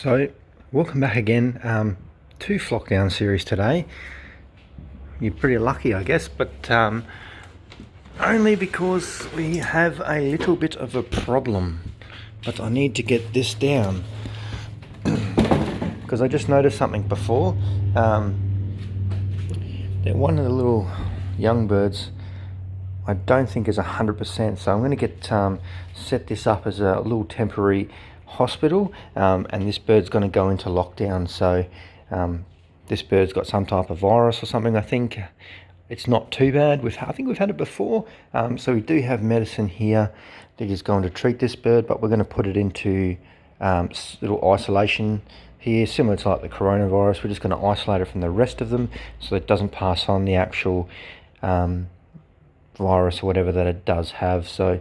So, welcome back again to FlockDown series today. You're pretty lucky, I guess, but only because we have a little bit of a problem. But I need to get this down because I just noticed something before. That one of the little young birds, I don't think is 100%. So I'm going to get set this up as a little temporary hospital, and this bird's going to go into lockdown. So this bird's got some type of virus or something. I think it's not too bad. I think we've had it before, so we do have medicine here that is going to treat this bird, but we're going to put it into little isolation here, similar to like the coronavirus. We're just going to isolate it from the rest of them so it doesn't pass on the actual virus or whatever that it does have. So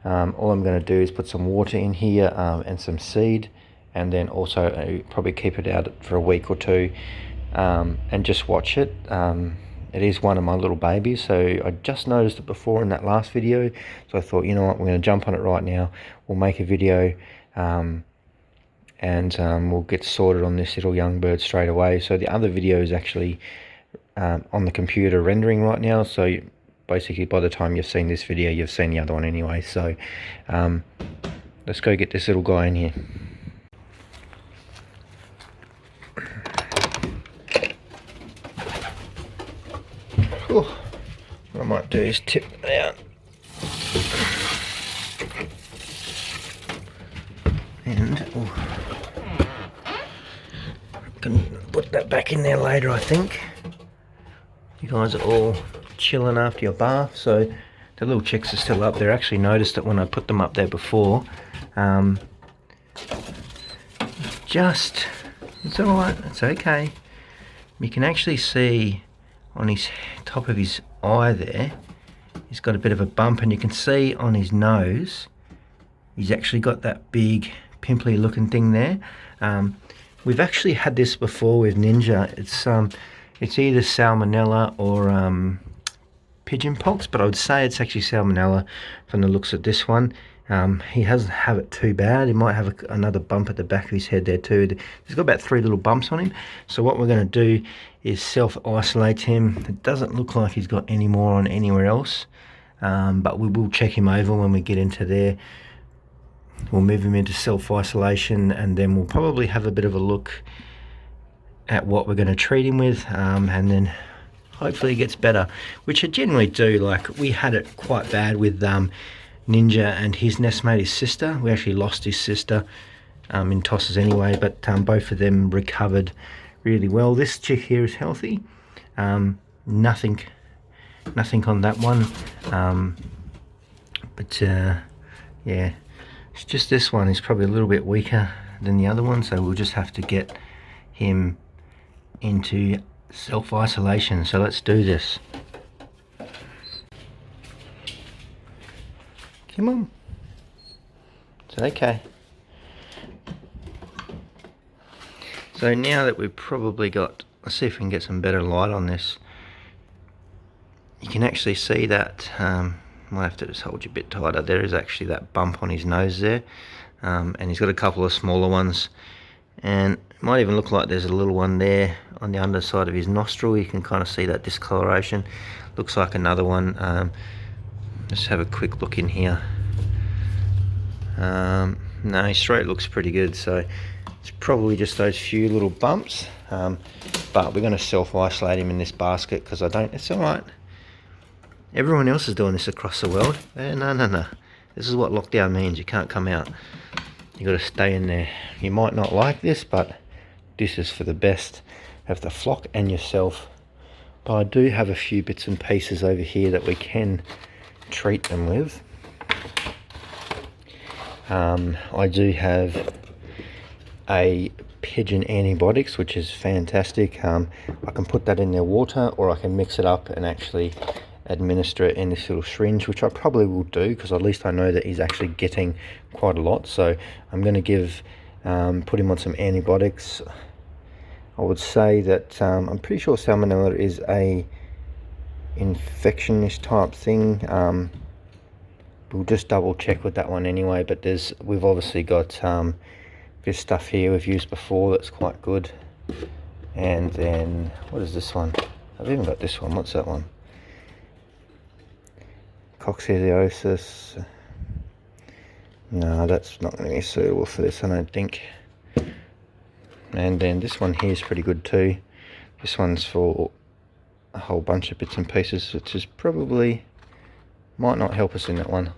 all I'm going to do is put some water in here and some seed, and then also probably keep it out for a week or two and just watch it. It is one of my little babies, so I just noticed it before in that last video, so I thought, you know what, we're going to jump on it right now. We'll make a video and we'll get sorted on this little young bird straight away. So the other video is actually on the computer rendering right now, so basically by the time you've seen this video, you've seen the other one anyway. So let's go get this little guy in here. What I might do is tip it out and I can put that back in there later. I think you guys are all chilling after your bath, so the little chicks are still up there. I actually noticed that when I put them up there before. It's alright, it's okay. You can actually see on his top of his eye there, he's got a bit of a bump, and you can see on his nose he's actually got that big pimply looking thing there. We've actually had this before with Ninja. It's either salmonella or pigeon pox, but I would say it's actually salmonella from the looks of this one. He doesn't have it too bad. He might have another bump at the back of his head there too. He's got about 3 little bumps on him. So what we're going to do is self-isolate him. It doesn't look like he's got any more on anywhere else, but we will check him over when we get into there. We'll move him into self-isolation, and then we'll probably have a bit of a look at what we're going to treat him with, and then hopefully it gets better, which I generally do. Like, we had it quite bad with Ninja and his nestmate, his sister. We actually lost his sister in tosses anyway, but both of them recovered really well. This chick here is healthy. Nothing on that one, but yeah, it's just this one is probably a little bit weaker than the other one, so we'll just have to get him into self-isolation. So let's do this. Come on. It's okay. So now that we've probably got, let's see if we can get some better light on this. You can actually see that, might have to just hold you a bit tighter. There is actually that bump on his nose there, and he's got a couple of smaller ones, and it might even look like there's a little one there on the underside of his nostril. You can kind of see that discoloration. Looks like another one. Let's have a quick look in here. No, his throat looks pretty good, so it's probably just those few little bumps, but we're going to self-isolate him in this basket because it's alright. Everyone else is doing this across the world. No. This is what lockdown means. You can't come out. You got to stay in there. You might not like this, but this is for the best of the flock and yourself. But I do have a few bits and pieces over here that we can treat them with. I do have a pigeon antibiotics, which is fantastic. I can put that in their water, or I can mix it up and actually administer it in this little syringe, which I probably will do because at least I know that he's actually getting quite a lot. So I'm going to put him on some antibiotics. I would say that I'm pretty sure salmonella is a infectionish type thing. We'll just double check with that one anyway, but we've obviously got This stuff here we've used before that's quite good. And then, what is this one? I've even got this one. What's that one? Coccidiosis. No, that's not going to be suitable for this, I don't think. And then this one here is pretty good too. This one's for a whole bunch of bits and pieces, which is probably might not help us in that one.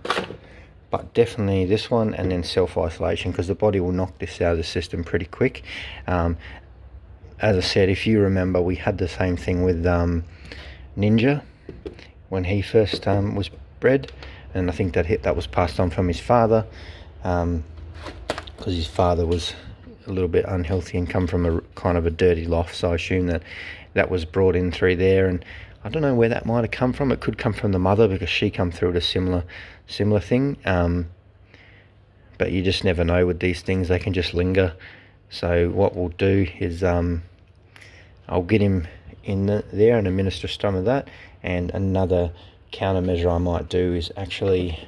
But definitely this one, and then self-isolation, because the body will knock this out of the system pretty quick. As I said, if you remember, we had the same thing with Ninja when he first was bred, and I think that was passed on from his father, because his father was a little bit unhealthy and come from a kind of a dirty loft, so I assume that was brought in through there. And I don't know where that might have come from. It could come from the mother, because she come through with a similar thing, but you just never know with these things. They can just linger. So what we'll do is I'll get him in there and administer some of that. And another countermeasure I might do is actually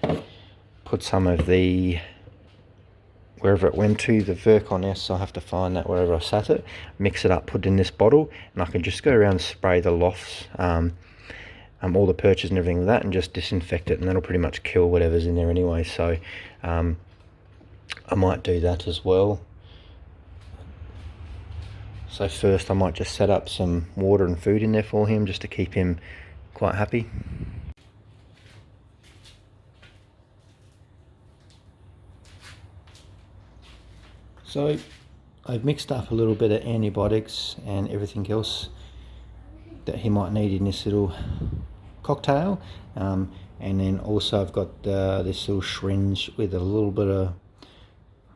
put some of the, wherever it went to, the Virkon S, I'll have to find that wherever I sat it, mix it up, put it in this bottle, and I can just go around and spray the lofts, all the perches and everything like that, and just disinfect it, and that'll pretty much kill whatever's in there anyway. So I might do that as well. So first I might just set up some water and food in there for him, just to keep him quite happy. So I've mixed up a little bit of antibiotics and everything else that he might need in this little cocktail, and then also I've got this little syringe with a little bit of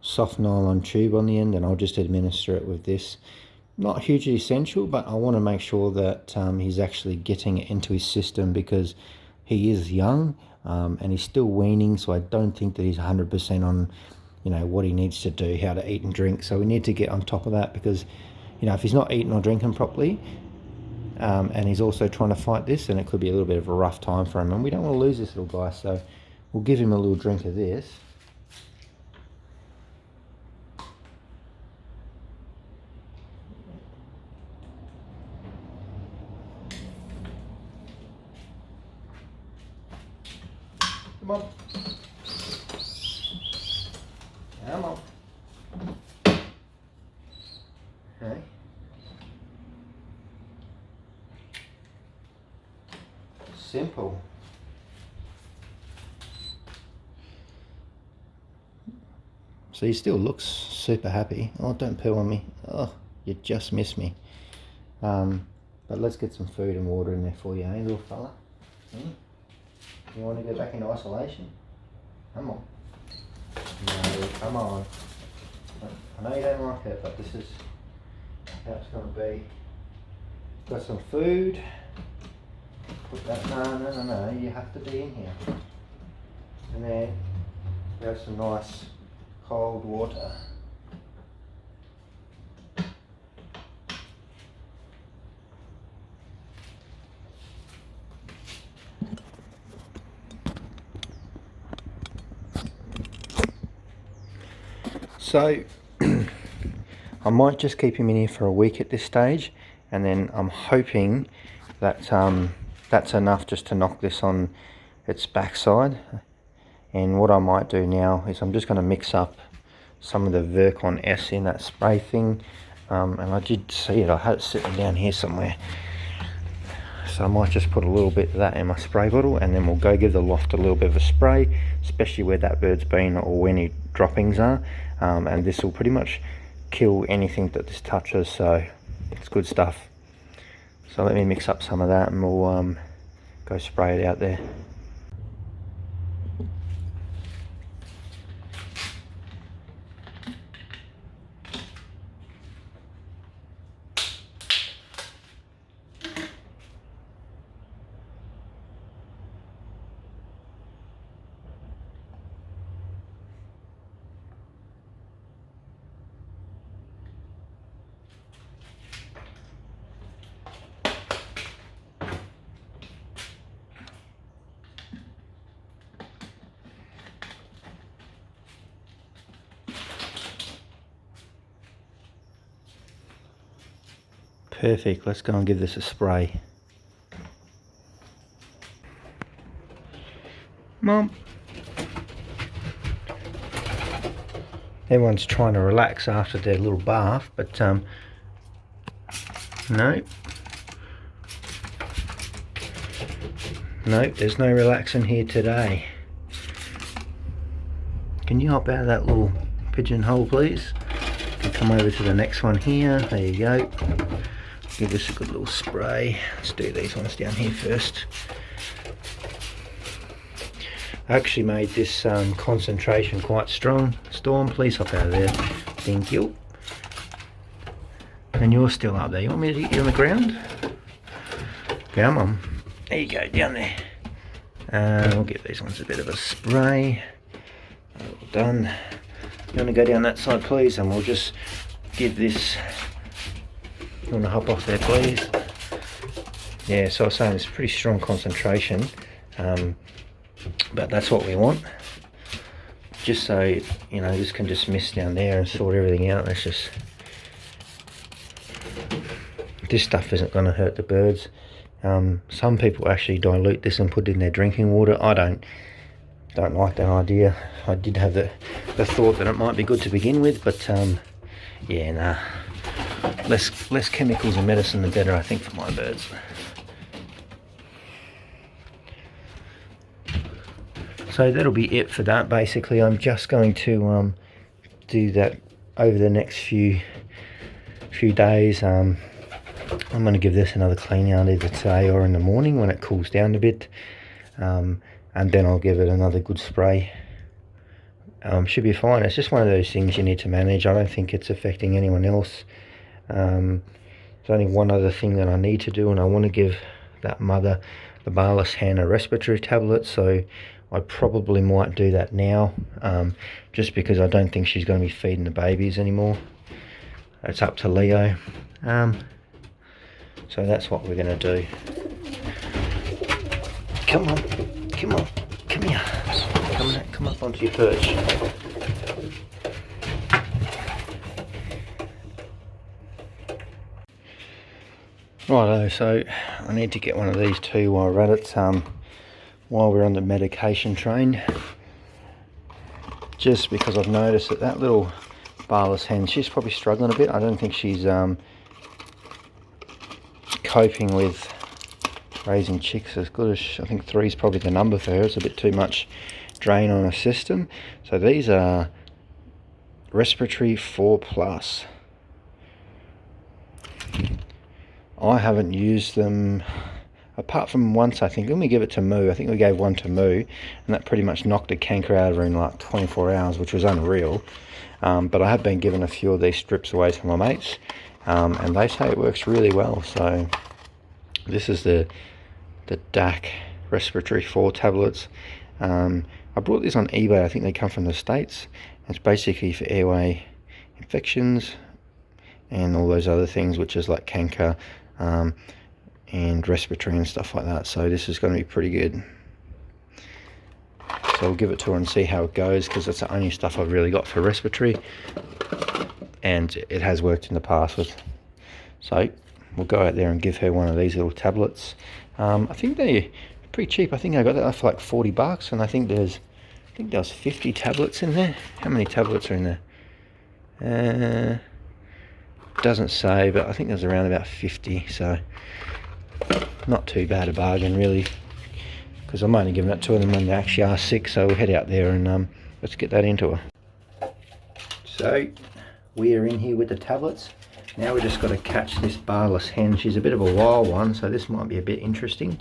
soft nylon tube on the end, and I'll just administer it with this. Not hugely essential, but I want to make sure that he's actually getting it into his system, because he is young and he's still weaning, so I don't think that he's 100% on what he needs to do, how to eat and drink. So we need to get on top of that, because if he's not eating or drinking properly, and he's also trying to fight this, then it could be a little bit of a rough time for him, and we don't want to lose this little guy. So we'll give him a little drink of this. Come on. Come on. Okay. Simple. So he still looks super happy. Oh, don't poo on me. Oh, you just missed me. But let's get some food and water in there for you, eh, little fella? You want to go back into isolation? Come on. No, come on. I know you don't like it, but this is how it's going to be. Got some food. Put that, no, you have to be in here. And then we have some nice cold water. So I might just keep him in here for a week at this stage, and then I'm hoping that that's enough just to knock this on its backside. And what I might do now is I'm just going to mix up some of the Virkon S in that spray thing, and I did see it, I had it sitting down here somewhere, so I might just put a little bit of that in my spray bottle, and then we'll go give the loft a little bit of a spray, especially where that bird's been or where any droppings are, and this will pretty much kill anything that this touches. So it's good stuff. So let me mix up some of that, and we'll go spray it out there. Perfect, let's go and give this a spray. Mom. Everyone's trying to relax after their little bath, but no. Nope, there's no relaxing here today. Can you hop out of that little pigeonhole, please? And come over to the next one here. There you go. Give this a good little spray. Let's do these ones down here first. I actually made this concentration quite strong. Storm, please hop out of there. Thank you. And you're still up there. You want me to get you on the ground? Come on. There you go, down there. We'll give these ones a bit of a spray. All done. You want to go down that side, please? And we'll just give this... You want to hop off there, please? Yeah, so I was saying it's pretty strong concentration. But that's what we want. Just so, you know, this can just mist down there and sort everything out. Let's just... This stuff isn't going to hurt the birds. Some people actually dilute this and put it in their drinking water. I don't like that idea. I did have the thought that it might be good to begin with, but yeah, nah. Less chemicals and medicine the better, I think, for my birds. So that'll be it for that. Basically, I'm just going to do that over the next few days. I'm going to give this another clean out either today or in the morning when it cools down a bit, and then I'll give it another good spray. Should be fine. It's just one of those things you need to manage. I don't think it's affecting anyone else. There's only one other thing that I need to do, and I want to give that mother, the Barless hen, a respiratory tablet, so I probably might do that now, just because I don't think she's going to be feeding the babies anymore. It's up to Leo. So that's what we're going to do. Come on, come on, come here. Come up onto your perch. Righto, so I need to get one of these too while we're at it, while we're on the medication train. Just because I've noticed that little Barless hen, she's probably struggling a bit. I don't think she's coping with raising chicks as good as I think 3 is probably the number for her. It's a bit too much drain on her system. So these are respiratory 4+. I haven't used them apart from once, I think. When we give it to Moo, I think we gave one to Moo, and that pretty much knocked a canker out of her in like 24 hours, which was unreal. But I have been given a few of these strips away to my mates, and they say it works really well. So this is the DAC respiratory 4 tablets. I brought these on eBay. I think they come from the States. It's basically for airway infections and all those other things, which is like canker and respiratory and stuff like that. So this is going to be pretty good. So we'll give it to her and see how it goes, because that's the only stuff I've really got for respiratory, and it has worked in the past with. So we'll go out there and give her one of these little tablets. I think they're pretty cheap. I think I got that for like $40, and I think there's 50 tablets in there. How many tablets are in there? Doesn't say, but I think there's around about 50, so not too bad a bargain really, because I'm only giving it to them when they actually are sick. So we'll head out there and let's get that into her. So we are in here with the tablets. Now we just got to catch this Barless hen. She's a bit of a wild one, so this might be a bit interesting.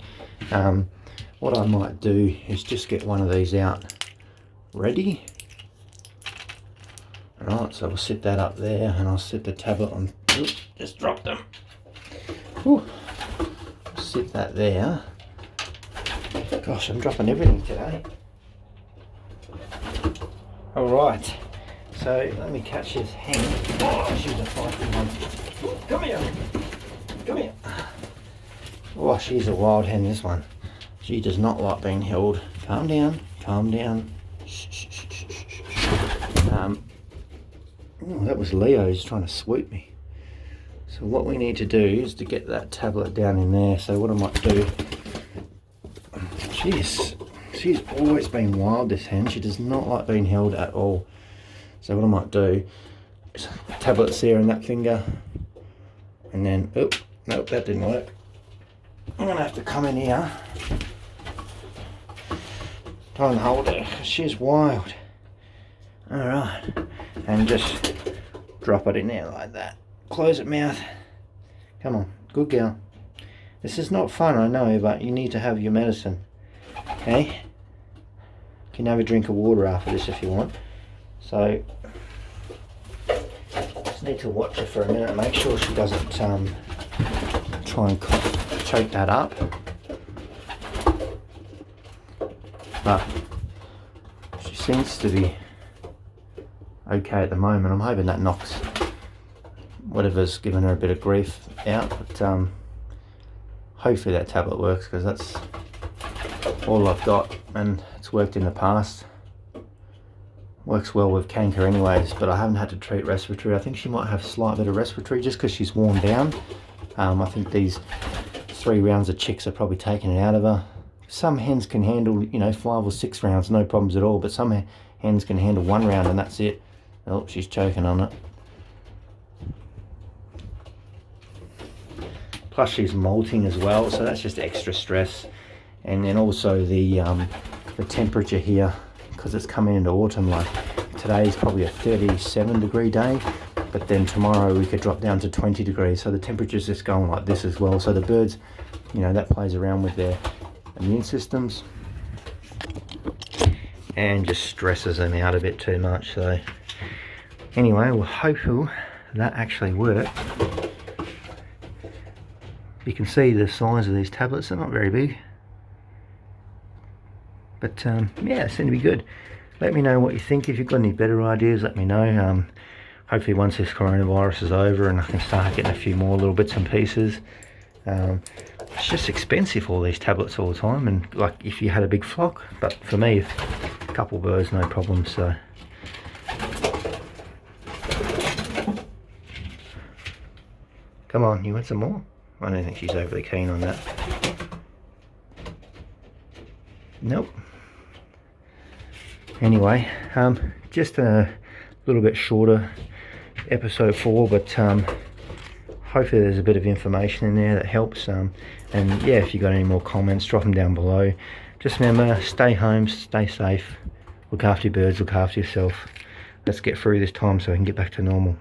What I might do is just get one of these out ready. Alright, so we'll sit that up there, and I'll set the tablet on. Oops, just drop them. Whew. Sit that there. Gosh, I'm dropping everything today. Alright, so let me catch this hen. Oh, she's a fighting one. Come here. Come here. Oh, she's a wild hen, this one. She does not like being held. Calm down, calm down. Shh, shh, shh, shh, shh. Oh, that was Leo. He's trying to swoop me. So what we need to do is to get that tablet down in there. So what I might do, she's always been wild, this hen. She does not like being held at all. So what I might do is tablet's there in that finger, and then, nope, that didn't work. I'm gonna have to come in here, try and hold her, 'cause she's wild. All right, and just drop it in there like that. Close it, mouth. Come on, good girl. This is not fun, I know, but you need to have your medicine. Okay? You can have a drink of water after this if you want. So, just need to watch her for a minute, make sure she doesn't try and choke that up. But she seems to be okay at the moment. I'm hoping that knocks whatever's given her a bit of grief out, but hopefully that tablet works, because that's all I've got, and it's worked in the past. Works well with canker anyways, but I haven't had to treat respiratory. I think she might have a slight bit of respiratory just because she's worn down. I think these 3 rounds of chicks are probably taking it out of her. Some hens can handle, 5 or 6 rounds, no problems at all, but some hens can handle 1 round and that's it. Oh, she's choking on it. Plus she's molting as well, so that's just extra stress. And then also the temperature here, because it's coming into autumn. Like today's probably a 37-degree day, but then tomorrow we could drop down to 20 degrees. So the temperature's just going like this as well. So the birds, that plays around with their immune systems and just stresses them out a bit too much. So anyway, we're hopeful that actually worked. You can see the size of these tablets, they're not very big. But yeah, they seem to be good. Let me know what you think. If you've got any better ideas, let me know. Hopefully once this coronavirus is over and I can start getting a few more little bits and pieces. It's just expensive, all these tablets all the time, and like if you had a big flock, but for me, a couple birds, no problem. So come on, you want some more? I don't think she's overly keen on that. Nope. Anyway, just a little bit shorter episode 4, but hopefully there's a bit of information in there that helps. And yeah, if you've got any more comments, drop them down below. Just remember, stay home, stay safe, look after your birds, look after yourself. Let's get through this time so we can get back to normal.